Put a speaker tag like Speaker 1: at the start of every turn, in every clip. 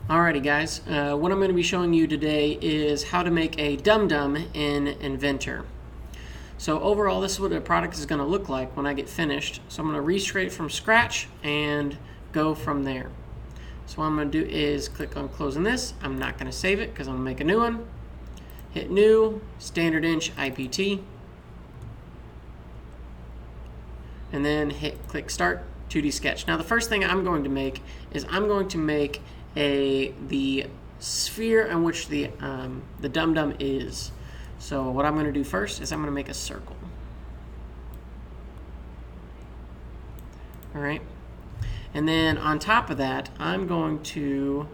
Speaker 1: Alrighty guys, what I'm going to be showing you today is how to make a dum-dum in Inventor. So overall, this is what the product is going to look like when I get finished. So I'm going to recreate it from scratch and go from there. So what I'm going to do is click on closing this. I'm not going to save it because I'm going to make a new one. Hit new, standard inch IPT, and then click start 2D sketch. Now the first thing I'm going to make is I'm going to make the sphere in which the dum-dum is. So what I'm going to do first is I'm going to make a circle. All right, and then on top of that, I'm going to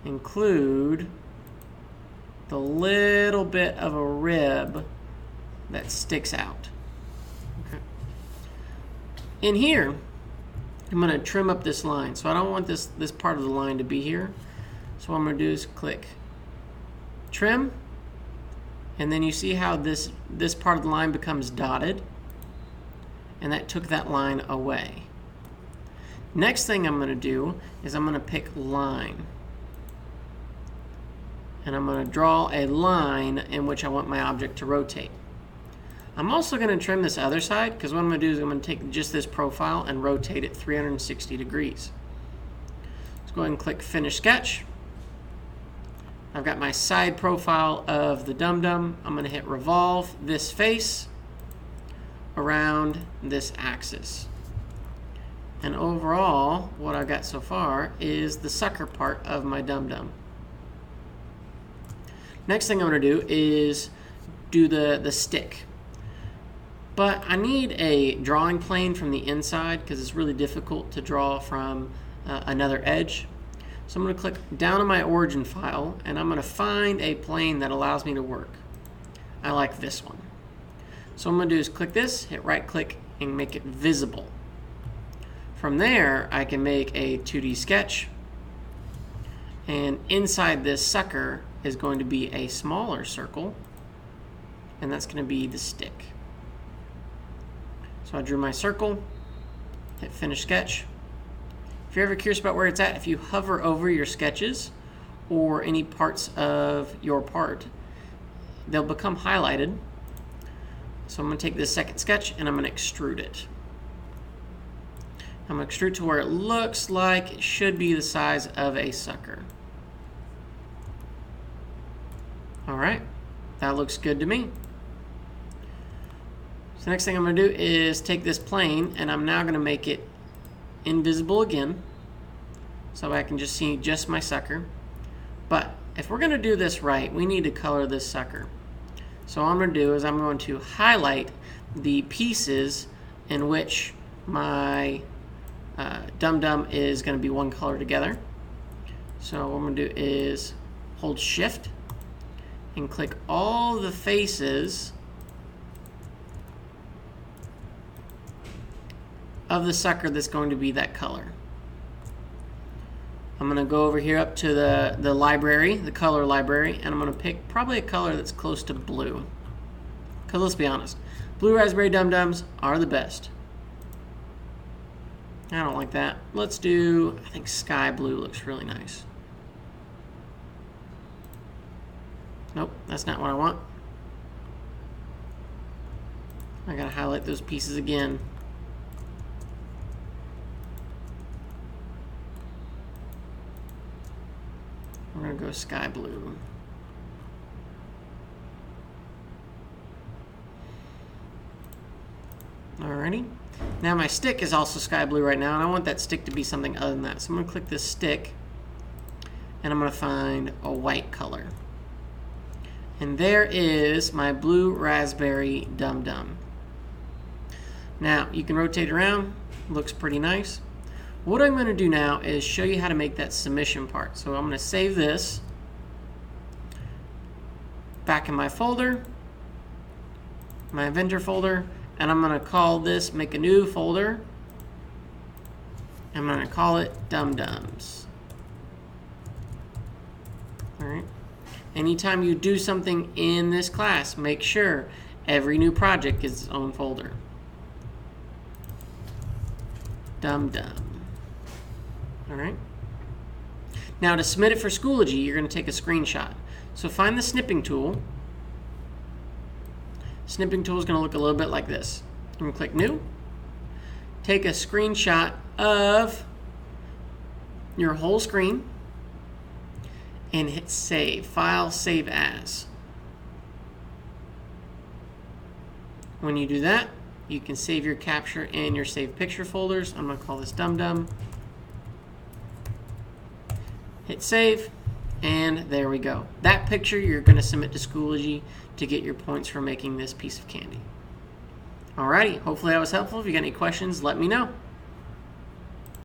Speaker 1: include the little bit of a rib that sticks out. Okay. In here, I'm going to trim up this line. So I don't want this part of the line to be here. So what I'm going to do is click trim, and then you see how this part of the line becomes dotted, and that took that line away. Next thing I'm going to do is I'm going to pick line, and I'm going to draw a line in which I want my object to rotate. I'm also going to trim this other side because what I'm going to do is I'm going to take just this profile and rotate it 360 degrees. Let's go ahead and click Finish Sketch. I've got my side profile of the dum-dum. I'm going to hit revolve this face around this axis. And overall, what I've got so far is the sucker part of my dum-dum. Next thing I'm going to do is do the stick. But I need a drawing plane from the inside because it's really difficult to draw from another edge. So I'm going to click down on my origin file, and I'm going to find a plane that allows me to work. I like this one. So what I'm going to do is click this, hit right click, and make it visible. From there, I can make a 2D sketch, and inside this sucker is going to be a smaller circle, and that's going to be the stick. So I drew my circle, hit Finish Sketch. If you're ever curious about where it's at, if you hover over your sketches or any parts of your part, they'll become highlighted. So I'm going to take this second sketch and I'm going to extrude it. I'm going to extrude to where it looks like it should be the size of a sucker. All right, that looks good to me. So next thing I'm going to do is take this plane, and I'm now going to make it invisible again so I can just see just my sucker. But if we're going to do this right, we need to color this sucker. So what I'm going to do is I'm going to highlight the pieces in which my dum-dum is going to be one color together. So what I'm going to do is hold Shift and click all the faces of the sucker that's going to be that color. I'm going to go over here up to the library, the color library, and I'm going to pick probably a color that's close to blue. Because let's be honest, blue raspberry dum-dums are the best. I don't like that. Let's do, I think sky blue looks really nice. Nope, that's not what I want. I gotta highlight those pieces again. We're going to go sky blue. Alrighty. Now my stick is also sky blue right now, and I want that stick to be something other than that. So I'm going to click this stick, and I'm going to find a white color. And there is my blue raspberry dum-dum. Now you can rotate around. Looks pretty nice. What I'm going to do now is show you how to make that submission part. So I'm going to save this back in my folder, my Inventor folder, and I'm going to call this, make a new folder. I'm going to call it Dum-Dums. All right. Anytime you do something in this class, make sure every new project gets its own folder. Dum-Dum. All right. Now to submit it for Schoology, you're going to take a screenshot. So find the snipping tool. Snipping tool is going to look a little bit like this. I'm going to click New. Take a screenshot of your whole screen and hit Save. File, Save As. When you do that, you can save your capture in your saved picture folders. I'm going to call this Dum Dum. Hit Save, and there we go. That picture you're going to submit to Schoology to get your points for making this piece of candy. Alrighty, hopefully that was helpful. If you got any questions, let me know.